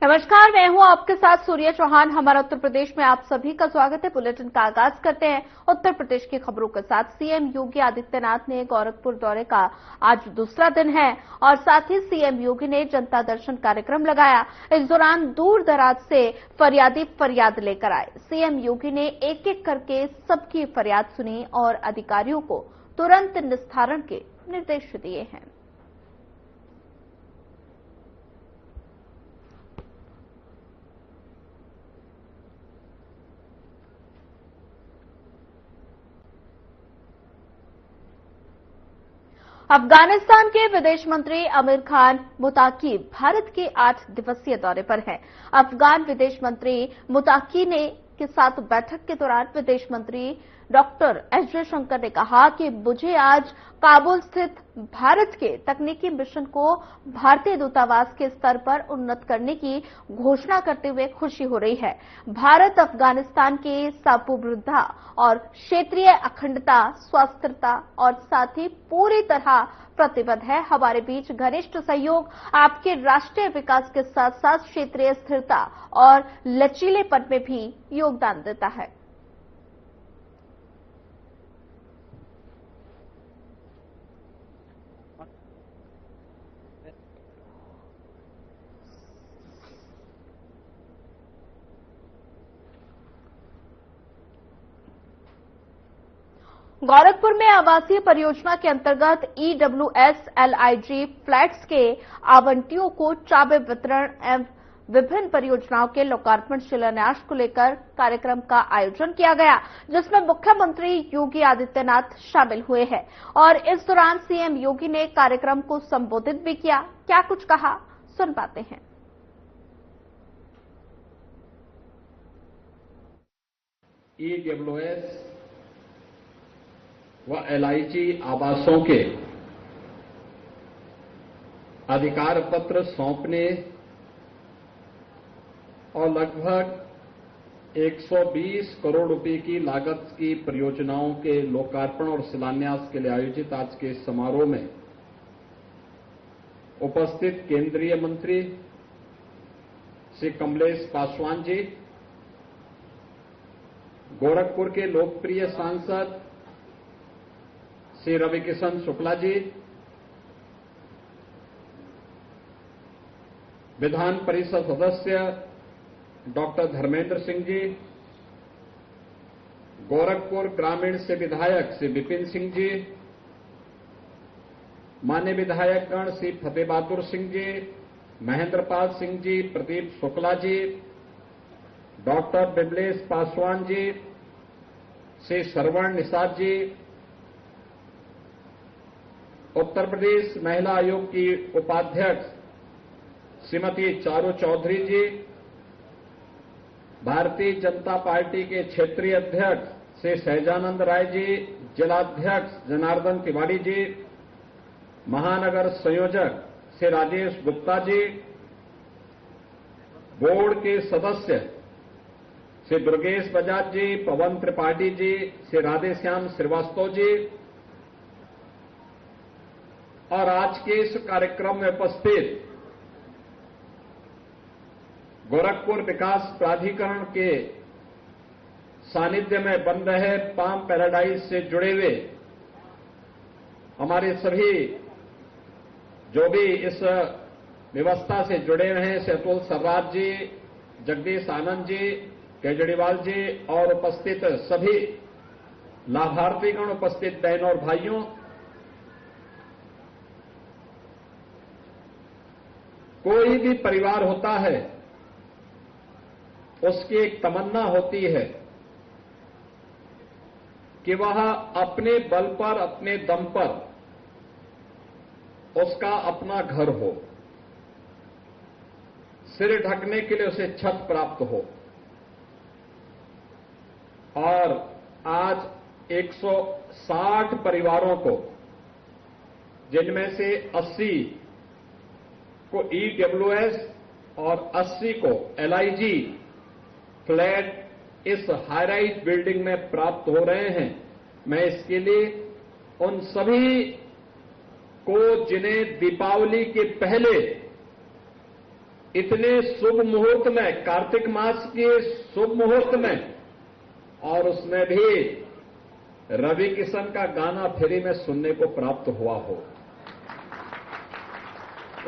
नमस्कार, मैं हूं आपके साथ सूर्या चौहान। हमारा उत्तर प्रदेश में आप सभी का स्वागत है। बुलेटिन का आगाज करते हैं उत्तर प्रदेश की खबरों के साथ। सीएम योगी आदित्यनाथ ने गोरखपुर दौरे का आज दूसरा दिन है और साथ ही सीएम योगी ने जनता दर्शन कार्यक्रम लगाया। इस दौरान दूर दराज से फरियादी फरियाद लेकर आए। सीएम योगी ने एक एक करके सबकी फरियाद सुनी और अधिकारियों को तुरंत निस्तारण के निर्देश दिए हैं। अफगानिस्तान के विदेश मंत्री आमिर खान मुताकी भारत के 8 दिवसीय दौरे पर हैं। अफगान विदेश मंत्री मुताकी ने के साथ बैठक के दौरान विदेश मंत्री डॉक्टर एस जयशंकर ने कहा कि मुझे आज काबुल स्थित भारत के तकनीकी मिशन को भारतीय दूतावास के स्तर पर उन्नत करने की घोषणा करते हुए खुशी हो रही है। भारत अफगानिस्तान के सार्वभौमता और क्षेत्रीय अखंडता, स्वास्थ्यता और साथ ही पूरी तरह प्रतिबद्ध है। हमारे बीच घनिष्ठ सहयोग आपके राष्ट्रीय विकास के साथ साथ क्षेत्रीय स्थिरता और लचीलेपन में भी योगदान देता है। गोरखपुर में आवासीय परियोजना के अंतर्गत ईडब्ल्यूएस एलआईजी फ्लैट्स के आवंटियों को चाबी वितरण एवं विभिन्न परियोजनाओं के लोकार्पण शिलान्यास को लेकर कार्यक्रम का आयोजन किया गया, जिसमें मुख्यमंत्री योगी आदित्यनाथ शामिल हुए हैं और इस दौरान सीएम योगी ने कार्यक्रम को संबोधित भी किया। क्या कुछ कहा, सुन पाते हैं। ईडब्ल्यूएस व एलआईजी आवासों के अधिकार पत्र सौंपने और लगभग 120 करोड़ रुपए की लागत की परियोजनाओं के लोकार्पण और शिलान्यास के लिए आयोजित आज के समारोह में उपस्थित केंद्रीय मंत्री श्री कमलेश पासवान जी, गोरखपुर के लोकप्रिय सांसद श्री रविकिशन शुक्ला जी, विधान परिषद सदस्य डॉक्टर धर्मेंद्र सिंह जी, गोरखपुर ग्रामीण से विधायक श्री विपिन सिंह जी, मान्य विधायकगण श्री फतेह बहादुर सिंह जी, महेंद्रपाल सिंह जी, प्रदीप शुक्ला जी, डॉक्टर बिमलेश पासवान जी, श्री श्रवण निषाद जी, उत्तर प्रदेश महिला आयोग की उपाध्यक्ष श्रीमती चारू चौधरी जी, भारतीय जनता पार्टी के क्षेत्रीय अध्यक्ष श्री सहजानंद राय जी, जिलाध्यक्ष जनार्दन तिवारी जी, महानगर संयोजक श्री राजेश गुप्ता जी, बोर्ड के सदस्य श्री दुर्गेश बजाज जी, पवन त्रिपाठी जी, श्री राधेश्याम श्रीवास्तव जी और आज के इस कार्यक्रम में उपस्थित गोरखपुर विकास प्राधिकरण के सानिध्य में बन रहे पाम पैराडाइज से जुड़े हुए हमारे सभी जो भी इस व्यवस्था से जुड़े हुए हैं, अतुल सर्राफ जी, जगदीश आनंद जी, केजरीवाल जी और उपस्थित सभी लाभार्थीगण, उपस्थित बहनों और भाइयों, कोई भी परिवार होता है उसकी एक तमन्ना होती है कि वह अपने बल पर, अपने दम पर उसका अपना घर हो, सिर ढकने के लिए उसे छत प्राप्त हो। और आज 160 परिवारों को, जिनमें से 80 को ईडब्ल्यूएस और 80 को एलआईजी फ्लैट इस हाईराइज बिल्डिंग में प्राप्त हो रहे हैं। मैं इसके लिए उन सभी को जिन्हें दीपावली के पहले इतने शुभ मुहूर्त में, कार्तिक मास के शुभ मुहूर्त में, और उसमें भी रवि किशन का गाना फ्री में सुनने को प्राप्त हुआ हो।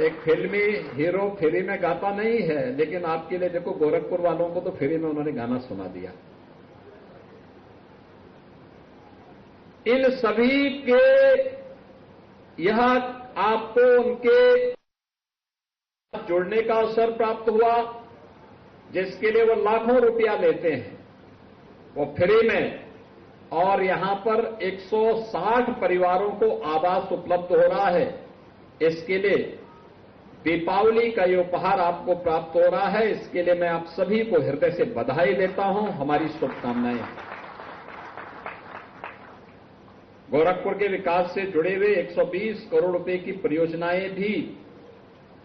एक फिल्मी हीरो फ्री में गाता नहीं है, लेकिन आपके लिए देखो, गोरखपुर वालों को तो फ्री में उन्होंने गाना सुना दिया। इन सभी के यह आपको उनके जुड़ने का अवसर प्राप्त हुआ, जिसके लिए वो लाखों रुपया लेते हैं, वो फ्री में। और यहां पर 160 परिवारों को आवास उपलब्ध हो रहा है। इसके लिए दीपावली का ये उपहार आपको प्राप्त हो रहा है। इसके लिए मैं आप सभी को हृदय से बधाई देता हूं, हमारी शुभकामनाएं। गोरखपुर के विकास से जुड़े हुए 120 करोड़ रुपए की परियोजनाएं भी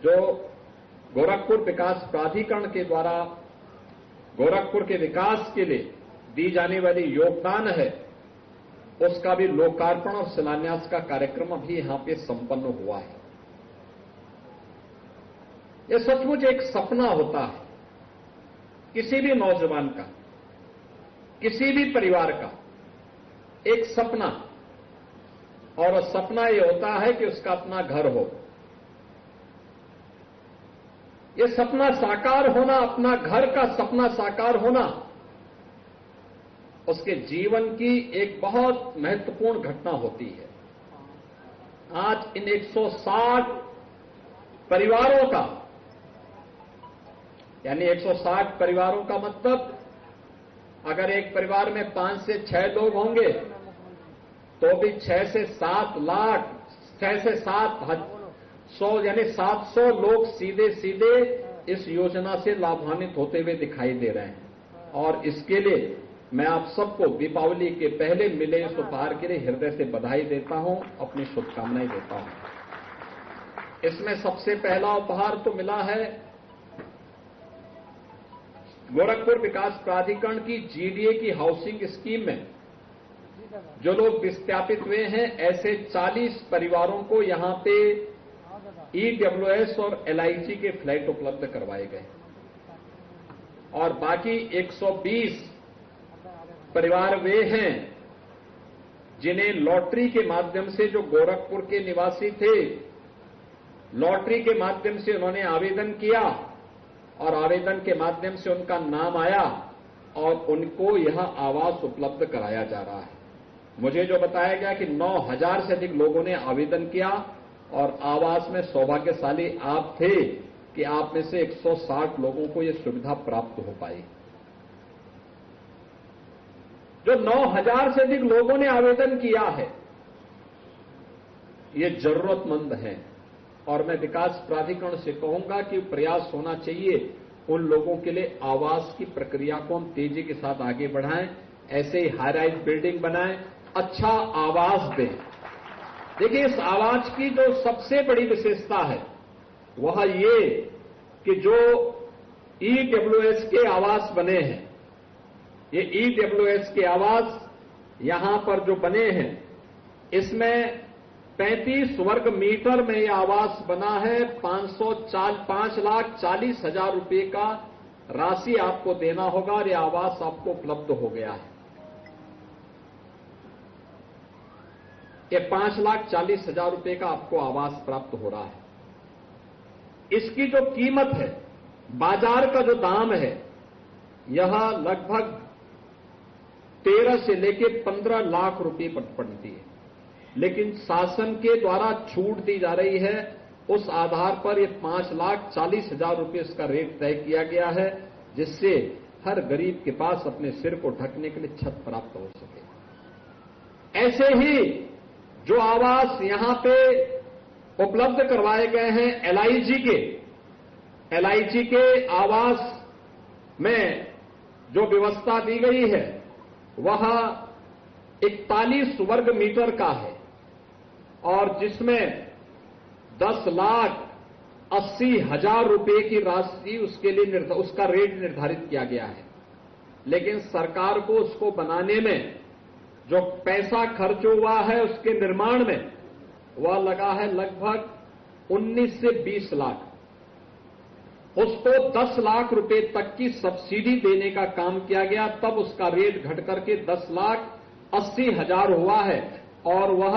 जो गोरखपुर विकास प्राधिकरण के द्वारा गोरखपुर के विकास के लिए दी जाने वाली योगदान है, उसका भी लोकार्पण और शिलान्यास का कार्यक्रम अभी यहां पे संपन्न हुआ है। यह सचमुच एक सपना होता है किसी भी नौजवान का, किसी भी परिवार का, एक सपना। और सपना यह होता है कि उसका अपना घर हो। यह सपना साकार होना, अपना घर का सपना साकार होना, उसके जीवन की एक बहुत महत्वपूर्ण घटना होती है। आज इन 160 परिवारों का, यानी 160 परिवारों का मतलब, अगर एक परिवार में 5 से 6 लोग होंगे तो भी 6 से 7 लाख, 6 से 700 यानी 700 लोग सीधे सीधे इस योजना से लाभान्वित होते हुए दिखाई दे रहे हैं। और इसके लिए मैं आप सबको दीपावली के पहले मिले इस उपहार के लिए हृदय से बधाई देता हूं, अपनी शुभकामनाएं देता हूं। इसमें सबसे पहला उपहार तो मिला है गोरखपुर विकास प्राधिकरण की जीडीए की हाउसिंग स्कीम में जो लोग विस्थापित हुए हैं, ऐसे 40 परिवारों को यहां पे ईडब्ल्यूएस और एलआईसी के फ्लैट उपलब्ध करवाए गए। और बाकी 120 परिवार वे हैं जिन्हें लॉटरी के माध्यम से, जो गोरखपुर के निवासी थे, लॉटरी के माध्यम से उन्होंने आवेदन किया और आवेदन के माध्यम से उनका नाम आया और उनको यह आवास उपलब्ध कराया जा रहा है। मुझे जो बताया गया कि 9,000 से अधिक लोगों ने आवेदन किया और आवास में सौभाग्यशाली आप थे कि आप में से 160 लोगों को यह सुविधा प्राप्त हो पाई। जो 9,000 से अधिक लोगों ने आवेदन किया है, ये जरूरतमंद हैं। और मैं विकास प्राधिकरण से कहूंगा कि प्रयास होना चाहिए उन लोगों के लिए आवास की प्रक्रिया को हम तेजी के साथ आगे बढ़ाएं, ऐसे ही हाई राइज बिल्डिंग बनाएं, अच्छा आवास दें। देखिए, इस आवास की जो सबसे बड़ी विशेषता है वह ये कि जो ईडब्ल्यूएस के आवास बने हैं, ये ईडब्ल्यूएस के आवास यहां पर जो बने हैं, इसमें 35 वर्ग मीटर में यह आवास बना है। 5,40,000 रुपए का राशि आपको देना होगा और यह आवास आपको उपलब्ध हो गया है। यह 5,40,000 रुपए का आपको आवास प्राप्त हो रहा है। इसकी जो कीमत है, बाजार का जो दाम है, यह लगभग 13 से लेकर 15 लाख रुपए पड़ती है। लेकिन शासन के द्वारा छूट दी जा रही है, उस आधार पर यह 5,40,000 रुपए इसका रेट तय किया गया है, जिससे हर गरीब के पास अपने सिर को ढकने के लिए छत प्राप्त हो सके। ऐसे ही जो आवास यहां पे उपलब्ध करवाए गए हैं एलआईजी के आवास में जो व्यवस्था दी गई है वह 41 वर्ग मीटर का है और जिसमें 10,80,000 रुपए की राशि उसके लिए उसका रेट निर्धारित किया गया है। लेकिन सरकार को उसको बनाने में जो पैसा खर्च हुआ है, उसके निर्माण में वह लगा है लगभग 19 से 20 लाख। उसको 10 लाख रुपए तक की सब्सिडी देने का काम किया गया। तब उसका रेट घट करके 10,80,000 हुआ है और वह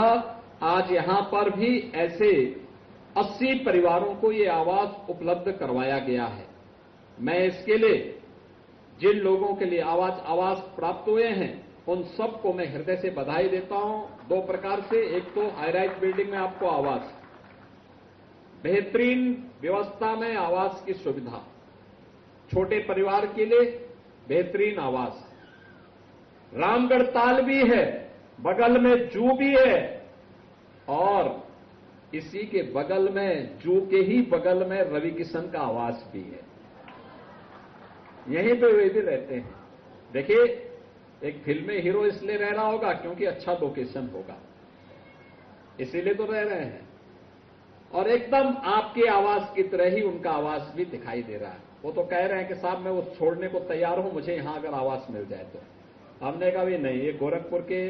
आज यहां पर भी ऐसे 80 परिवारों को ये आवास उपलब्ध करवाया गया है। मैं इसके लिए जिन लोगों के लिए आवास प्राप्त हुए हैं उन सबको मैं हृदय से बधाई देता हूं। 2 प्रकार से, एक तो हाई राइज बिल्डिंग में आपको आवास, बेहतरीन व्यवस्था में आवास की सुविधा, छोटे परिवार के लिए बेहतरीन आवास, रामगढ़ ताल भी है, बगल में जू भी है और इसी के बगल में, जू के ही बगल में रवि किशन का आवास भी है। यहीं पे वे भी रहते हैं। देखिए, एक फिल्मी हीरो इसलिए रह रहा होगा क्योंकि अच्छा लोकेशन होगा, इसीलिए तो रह रहे हैं। और एकदम आपके आवास की तरह ही उनका आवास भी दिखाई दे रहा है। वो तो कह रहे हैं कि साहब मैं वो छोड़ने को तैयार हूं, मुझे यहां अगर आवास मिल जाए तो। हमने कहा भी नहीं, ये गोरखपुर के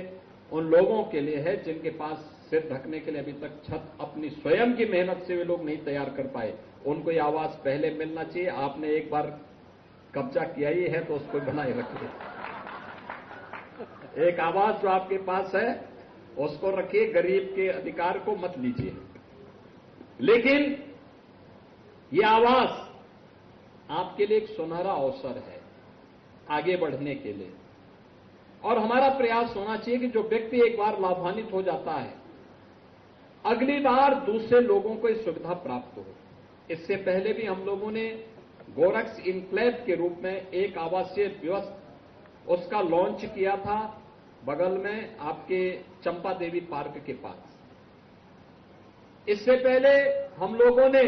उन लोगों के लिए है जिनके पास सिर ढकने के लिए अभी तक छत अपनी स्वयं की मेहनत से वे लोग नहीं तैयार कर पाए। उनको ये आवास पहले मिलना चाहिए। आपने एक बार कब्जा किया ही है तो उसको बनाए रखिए। एक आवास जो आपके पास है उसको रखिए, गरीब के अधिकार को मत लीजिए। लेकिन ये आवास आपके लिए एक सुनहरा अवसर है आगे बढ़ने के लिए। और हमारा प्रयास होना चाहिए कि जो व्यक्ति एक बार लाभान्वित हो जाता है, अगली बार दूसरे लोगों को इस सुविधा प्राप्त हो। इससे पहले भी हम लोगों ने गोरक्स इनक्लेव के रूप में एक आवासीय व्यवस्था उसका लॉन्च किया था, बगल में आपके चंपा देवी पार्क के पास। इससे पहले हम लोगों ने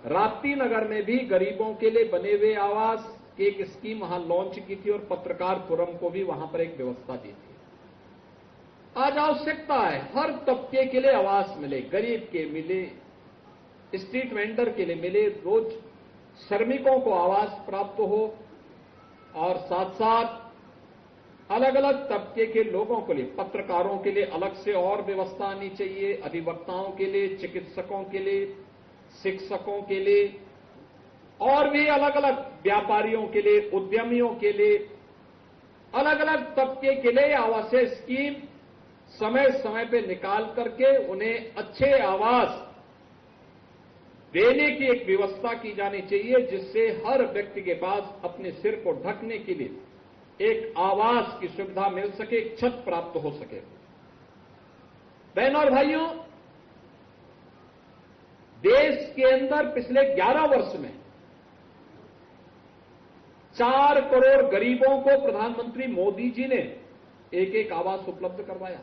राप्ती नगर में भी गरीबों के लिए बने हुए आवास की एक स्कीम वहां लॉन्च की थी और पत्रकार फोरम को भी वहां पर एक व्यवस्था दी थी। आज आवश्यकता है हर तबके के लिए आवास मिले, गरीब के मिले, स्ट्रीट वेंडर के लिए मिले, रोज श्रमिकों को आवास प्राप्त हो और साथ साथ अलग अलग तबके के लोगों के लिए, पत्रकारों के लिए अलग से और व्यवस्था आनी चाहिए, अधिवक्ताओं के लिए, चिकित्सकों के लिए, शिक्षकों के लिए और भी अलग अलग व्यापारियों के लिए, उद्यमियों के लिए, अलग अलग तबके के लिए आवासीय स्कीम समय समय पे निकाल करके उन्हें अच्छे आवास देने की एक व्यवस्था की जानी चाहिए, जिससे हर व्यक्ति के पास अपने सिर को ढकने के लिए एक आवास की सुविधा मिल सके, एक छत प्राप्त हो सके। बहनों और भाइयों, देश के अंदर पिछले 11 वर्ष में 4 करोड़ गरीबों को प्रधानमंत्री मोदी जी ने एक एक आवास उपलब्ध करवाया।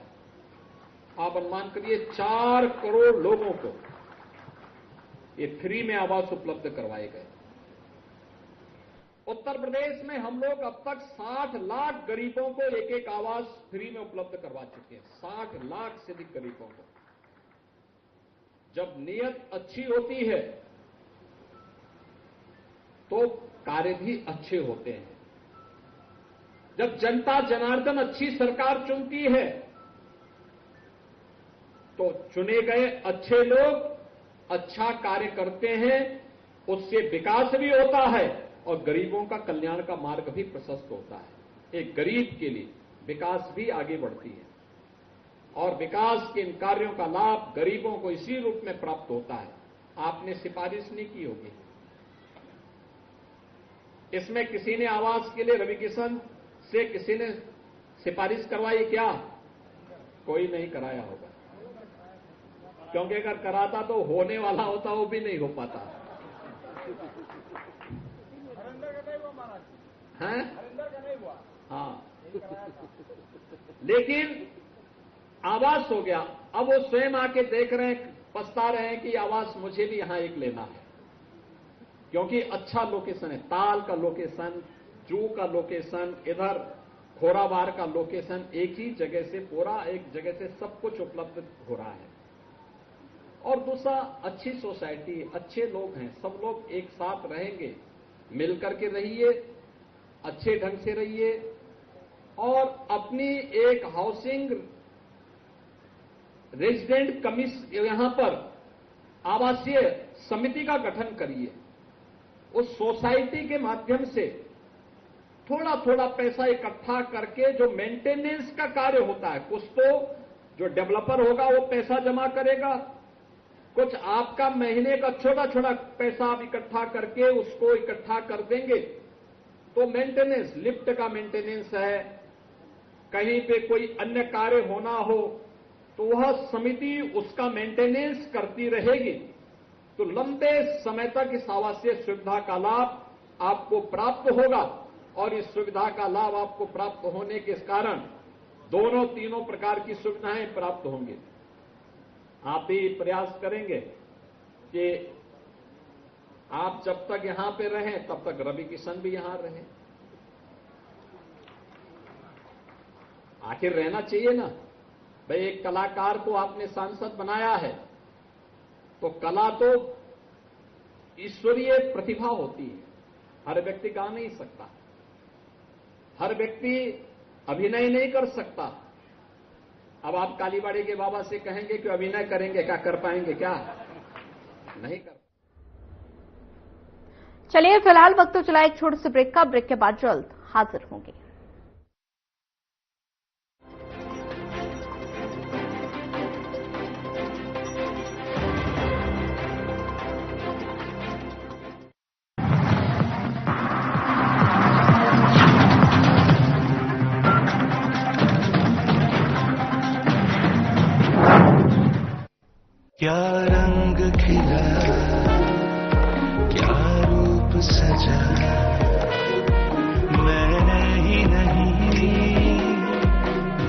आप अनुमान करिए, 4 करोड़ लोगों को ये फ्री में आवास उपलब्ध करवाए गए। उत्तर प्रदेश में हम लोग अब तक 60 लाख गरीबों को एक एक आवास फ्री में उपलब्ध करवा चुके हैं। 60 लाख से अधिक गरीबों को। जब नीयत अच्छी होती है तो कार्य भी अच्छे होते हैं। जब जनता जनार्दन अच्छी सरकार चुनती है तो चुने गए अच्छे लोग अच्छा कार्य करते हैं, उससे विकास भी होता है और गरीबों का कल्याण का मार्ग भी प्रशस्त होता है। एक गरीब के लिए विकास भी आगे बढ़ती है और विकास के इन कार्यों का लाभ गरीबों को इसी रूप में प्राप्त होता है। आपने सिफारिश नहीं की होगी। इसमें किसी ने आवास के लिए रवि किशन से किसी ने सिफारिश करवाई क्या? कोई नहीं कराया होगा, क्योंकि अगर कराता तो होने वाला होता, वो भी नहीं हो पाता है। हाँ, लेकिन आवास हो गया। अब वो स्वयं आके देख रहे हैं, पछता रहे हैं कि आवास मुझे भी यहां एक लेना है, क्योंकि अच्छा लोकेशन है। ताल का लोकेशन, जू का लोकेशन, इधर खोराबार का लोकेशन, एक ही जगह से पूरा एक जगह से सब कुछ उपलब्ध हो रहा है। और दूसरा, अच्छी सोसाइटी, अच्छे लोग हैं, सब लोग एक साथ रहेंगे, मिलकर के रहिए, अच्छे ढंग से रहिए और अपनी एक हाउसिंग रेजिडेंट कमीशन, यहां पर आवासीय समिति का गठन करिए उस सोसाइटी के माध्यम से थोड़ा थोड़ा पैसा इकट्ठा करके जो मेंटेनेंस का कार्य होता है, कुछ तो जो डेवलपर होगा वो पैसा जमा करेगा, कुछ आपका महीने का छोटा छोटा पैसा आप इकट्ठा करके उसको इकट्ठा कर देंगे तो मेंटेनेंस, लिफ्ट का मेंटेनेंस है, कहीं पे कोई अन्य कार्य होना हो तो वह समिति उसका मेंटेनेंस करती रहेगी। तो लंबे समय तक इस आवासीय सुविधा का लाभ आपको प्राप्त होगा और इस सुविधा का लाभ आपको प्राप्त होने के कारण दोनों तीनों प्रकार की सुविधाएं प्राप्त होंगी। आप भी प्रयास करेंगे कि आप जब तक यहां पे रहें तब तक रवि किशन भी यहां रहें। आखिर रहना चाहिए ना भाई, एक कलाकार को आपने सांसद बनाया है तो कला तो ईश्वरीय प्रतिभा होती है, हर व्यक्ति गा नहीं सकता, हर व्यक्ति अभिनय नहीं कर सकता। अब आप कालीबाड़ी के बाबा से कहेंगे कि अभिनय करेंगे, क्या कर पाएंगे? क्या नहीं कर। चलिए फिलहाल वक्त तो चला एक छोटे से ब्रेक का। ब्रेक के बाद जल्द हाजिर होंगे। क्या रंग खिला, क्या रूप सजा, मैंने ही नहीं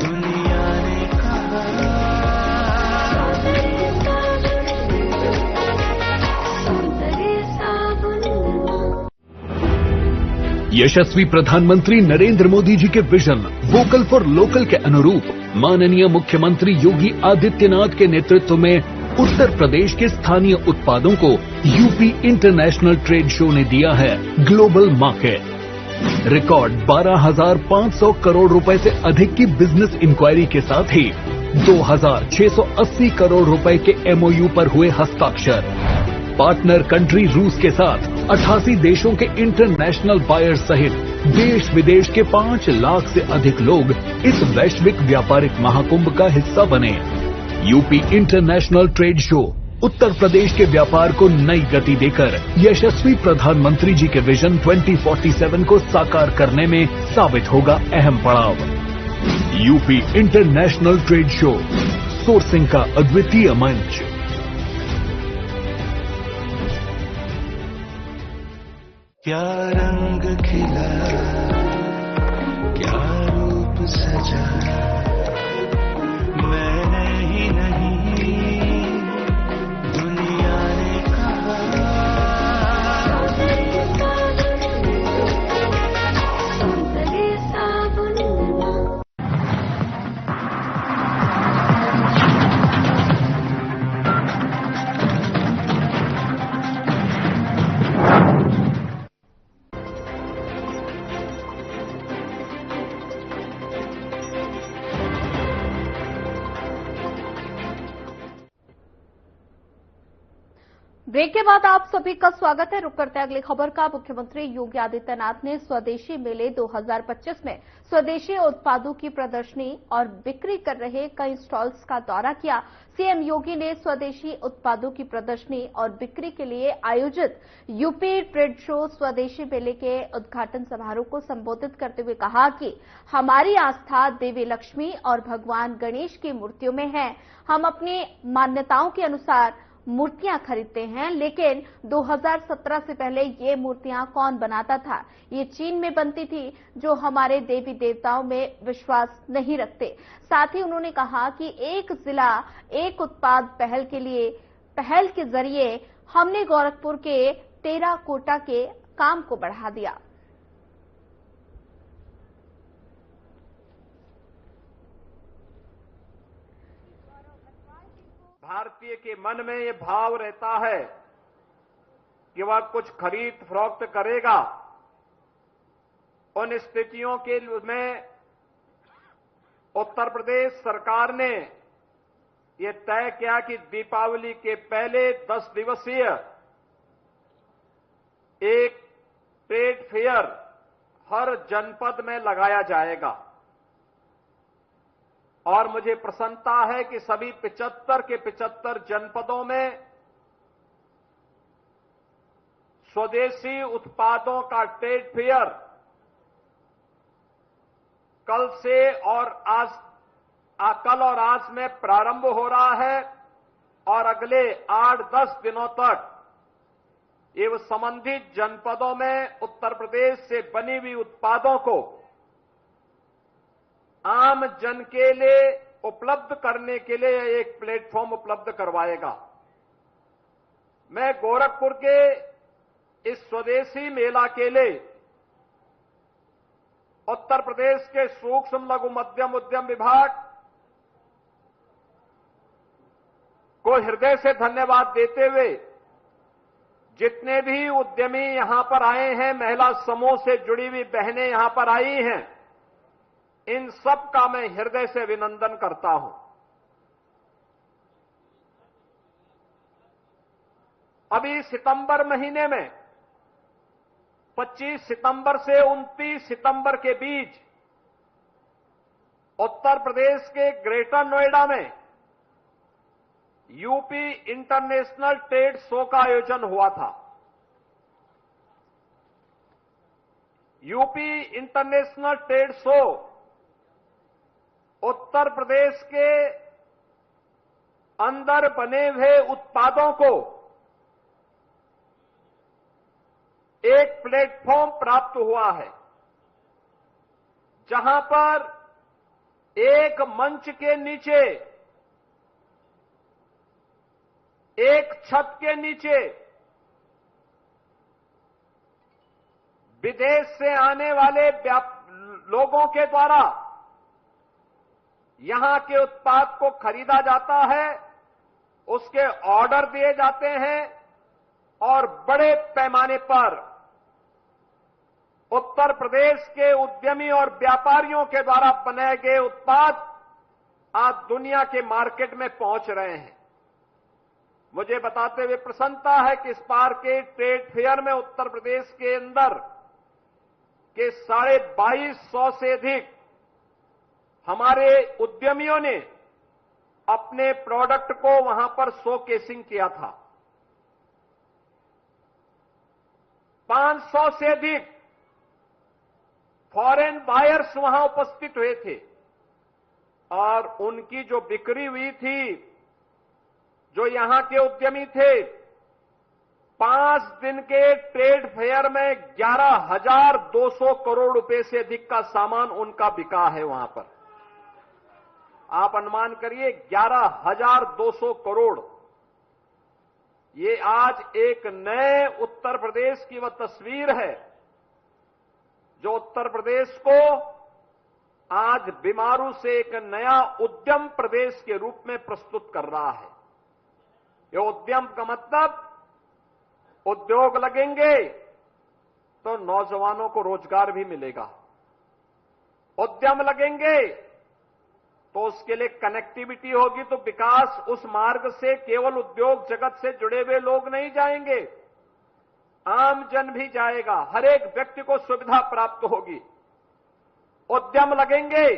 दुनिया ने कहा। यशस्वी प्रधानमंत्री नरेंद्र मोदी जी के विजन वोकल फॉर लोकल के अनुरूप माननीय मुख्यमंत्री योगी आदित्यनाथ के नेतृत्व में उत्तर प्रदेश के स्थानीय उत्पादों को यूपी इंटरनेशनल ट्रेड शो ने दिया है ग्लोबल मार्केट। रिकॉर्ड 12,500 करोड़ रुपए से अधिक की बिजनेस इंक्वायरी के साथ ही 2,680 करोड़ रुपए के एमओयू पर हुए हस्ताक्षर। पार्टनर कंट्री रूस के साथ 88 देशों के इंटरनेशनल बायर सहित देश विदेश के 5 लाख से अधिक लोग इस वैश्विक व्यापारिक महाकुंभ का हिस्सा बने। UP international trade show Uttar Pradesh के व्यापार को नई गति देकर यशस्वी प्रधानमंत्री जी के विजन 2047 को साकार करने में साबित होगा अहम पड़ाव। UP international trade show, sourcing का अद्वितीय मंच। क्या रंग खिला, क्या रूप सजा, मैंने ही नहीं दुनिया ने कहा। ब्रेक के बाद आप सभी का स्वागत है। रुक करते हैं अगली खबर का। मुख्यमंत्री योगी आदित्यनाथ ने स्वदेशी मेले 2025 में स्वदेशी उत्पादों की प्रदर्शनी और बिक्री कर रहे कई स्टॉल्स का दौरा किया। सीएम योगी ने स्वदेशी उत्पादों की प्रदर्शनी और बिक्री के लिए आयोजित यूपी ट्रेड शो स्वदेशी मेले के उद्घाटन समारोह को संबोधित करते हुए कहा कि हमारी आस्था देवी लक्ष्मी और भगवान गणेश की मूर्तियों में है। हम अपनी मान्यताओं के अनुसार मूर्तियां खरीदते हैं, लेकिन 2017 से पहले ये मूर्तियां कौन बनाता था? ये चीन में बनती थी, जो हमारे देवी देवताओं में विश्वास नहीं रखते। साथ ही उन्होंने कहा कि एक जिला एक उत्पाद पहल के जरिए हमने गोरखपुर के टेराकोटा के काम को बढ़ा दिया। भारतीय के मन में ये भाव रहता है कि वह कुछ खरीद फरोख्त करेगा। उन स्थितियों के में उत्तर प्रदेश सरकार ने ये तय किया कि दीपावली के पहले 10 दिवसीय एक ट्रेड फेयर हर जनपद में लगाया जाएगा और मुझे प्रसन्नता है कि सभी 75 के 75 जनपदों में स्वदेशी उत्पादों का ट्रेड फेयर कल और आज में प्रारंभ हो रहा है और अगले 8-10 दिनों तक ये संबंधित जनपदों में उत्तर प्रदेश से बनी हुई उत्पादों को आम जन के लिए उपलब्ध करने के लिए एक प्लेटफॉर्म उपलब्ध करवाएगा। मैं गोरखपुर के इस स्वदेशी मेला के लिए उत्तर प्रदेश के सूक्ष्म लघु मध्यम उद्यम विभाग को हृदय से धन्यवाद देते हुए जितने भी उद्यमी यहां पर आए हैं, महिला समूह से जुड़ी हुई बहनें यहां पर आई हैं, इन सब का मैं हृदय से अभिनंदन करता हूं। अभी सितंबर महीने में 25 सितंबर से 29 सितंबर के बीच उत्तर प्रदेश के ग्रेटर नोएडा में यूपी इंटरनेशनल ट्रेड शो का आयोजन हुआ था। UP international trade show Uttar Pradesh के अंदर बने हुए उत्पादों को एक प्लेटफॉर्म प्राप्त हुआ है, जहां पर एक मंच के नीचे, एक छत के नीचे विदेश से आने वाले लोगों के द्वारा यहां के उत्पाद को खरीदा जाता है, उसके ऑर्डर दिए जाते हैं और बड़े पैमाने पर उत्तर प्रदेश के उद्यमी और व्यापारियों के द्वारा बनाए गए उत्पाद आज दुनिया के मार्केट में पहुंच रहे हैं। मुझे बताते हुए प्रसन्नता है कि इस बार के ट्रेड फेयर में उत्तर प्रदेश के अंदर के 2250 से अधिक हमारे उद्यमियों ने अपने प्रोडक्ट को वहां पर शोकेसिंग किया था। 500 से अधिक फॉरेन बायर्स वहां उपस्थित हुए थे और उनकी जो बिक्री हुई थी, जो यहां के उद्यमी थे, 5 दिन के ट्रेड फेयर में 11,200 करोड़ रुपए से अधिक का सामान उनका बिका है वहां पर। आप अनुमान करिए 11,200 करोड़। ये आज एक नए उत्तर प्रदेश की वह तस्वीर है जो उत्तर प्रदेश को आज बीमारू से एक नया उद्यम प्रदेश के रूप में प्रस्तुत कर रहा है। ये उद्यम का मतलब उद्योग लगेंगे तो नौजवानों को रोजगार भी मिलेगा, उद्यम लगेंगे तो उसके लिए कनेक्टिविटी होगी, तो विकास उस मार्ग से केवल उद्योग जगत से जुड़े हुए लोग नहीं जाएंगे, आम जन भी जाएगा, हर एक व्यक्ति को सुविधा प्राप्त होगी। उद्यम लगेंगे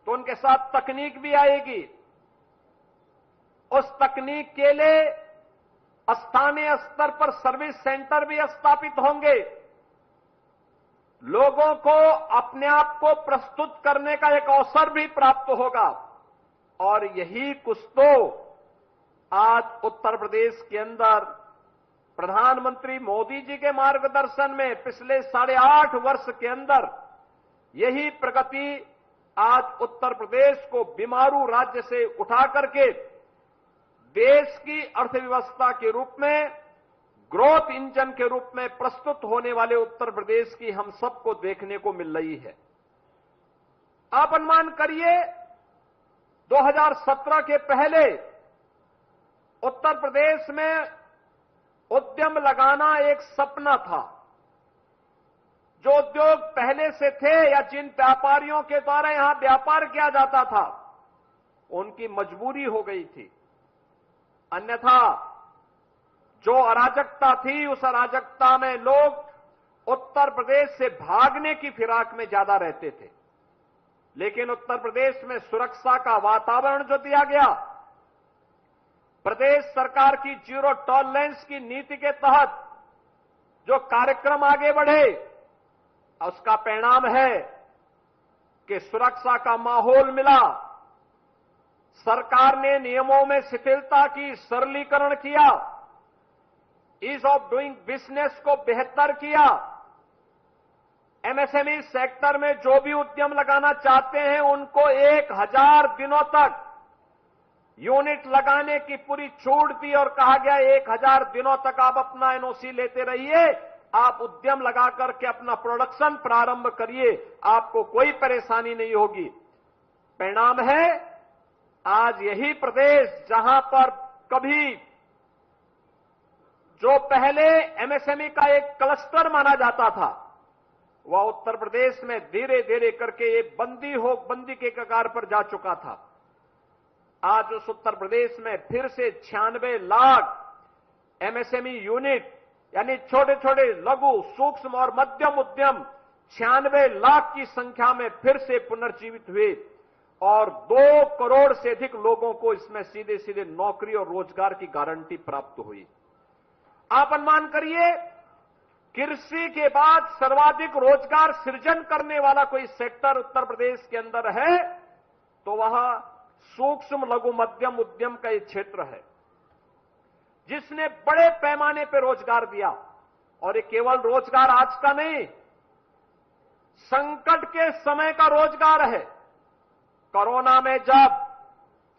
तो उनके साथ तकनीक भी आएगी, उस तकनीक के लिए स्थानीय स्तर पर सर्विस सेंटर भी स्थापित होंगे, लोगों को अपने आप को प्रस्तुत करने का एक अवसर भी प्राप्त होगा। और यही कुछ तो आज उत्तर प्रदेश के अंदर प्रधानमंत्री मोदी जी के मार्गदर्शन में पिछले 8.5 वर्ष के अंदर यही प्रगति आज उत्तर प्रदेश को बीमारू राज्य से उठा करके देश की अर्थव्यवस्था के रूप में, ग्रोथ इंजन के रूप में प्रस्तुत होने वाले उत्तर प्रदेश की हम सबको देखने को मिल रही है। आप अनुमान करिए 2017 के पहले उत्तर प्रदेश में उद्यम लगाना एक सपना था। जो उद्योग पहले से थे या जिन व्यापारियों के द्वारा यहां व्यापार किया जाता था, उनकी मजबूरी हो गई थी। अन्यथा जो अराजकता थी, उस अराजकता में लोग उत्तर प्रदेश से भागने की फिराक में ज्यादा रहते थे। लेकिन उत्तर प्रदेश में सुरक्षा का वातावरण जो दिया गया, प्रदेश सरकार की जीरो टॉलरेंस की नीति के तहत जो कार्यक्रम आगे बढ़े, उसका परिणाम है कि सुरक्षा का माहौल मिला। सरकार ने नियमों में शिथिलता की, सरलीकरण किया, ईज ऑफ डूइंग बिजनेस को बेहतर किया। एमएसएमई सेक्टर में जो भी उद्यम लगाना चाहते हैं उनको 1000 दिनों तक यूनिट लगाने की पूरी छूट दी और कहा गया 1000 दिनों तक आप अपना एनओसी लेते रहिए, आप उद्यम लगा करके अपना प्रोडक्शन प्रारंभ करिए, आपको कोई परेशानी नहीं होगी। परिणाम है आज यही प्रदेश जहां पर कभी जो पहले एमएसएमई का एक क्लस्टर माना जाता था, वह उत्तर प्रदेश में धीरे धीरे करके ये बंदी के कगार पर जा चुका था। आज उस उत्तर प्रदेश में फिर से 96 लाख एमएसएमई यूनिट यानी छोटे छोटे लघु, सूक्ष्म और मध्यम उद्यम 96 लाख की संख्या में फिर से पुनर्जीवित हुए और 2 करोड़ से अधिक लोगों को इसमें सीधे सीधे नौकरी और रोजगार की गारंटी प्राप्त हुई। आप अनुमान करिए, कृषि के बाद सर्वाधिक रोजगार सृजन करने वाला कोई सेक्टर उत्तर प्रदेश के अंदर है तो वह सूक्ष्म लघु मध्यम उद्यम का ये क्षेत्र है, जिसने बड़े पैमाने पर रोजगार दिया। और ये केवल रोजगार आज का नहीं, संकट के समय का रोजगार है। कोरोना में जब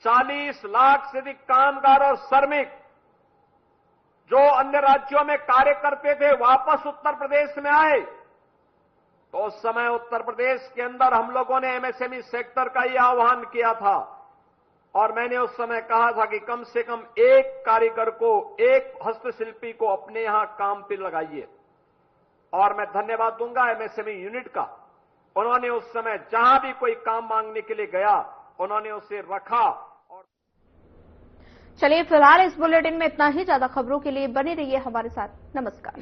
40 लाख से अधिक कामगार और श्रमिक जो अन्य राज्यों में कार्य करते थे वापस उत्तर प्रदेश में आए, तो उस समय उत्तर प्रदेश के अंदर हम लोगों ने एमएसएमई सेक्टर का यह आह्वान किया था और मैंने उस समय कहा था कि कम से कम एक कारीगर को, एक हस्तशिल्पी को अपने यहां काम पे लगाइए। और मैं धन्यवाद दूंगा एमएसएमई यूनिट का, उन्होंने उस समय जहां भी कोई काम मांगने के लिए गया उन्होंने उसे रखा। और चलिए फिलहाल इस बुलेटिन में इतना ही। ज्यादा खबरों के लिए बने रहिए हमारे साथ। नमस्कार।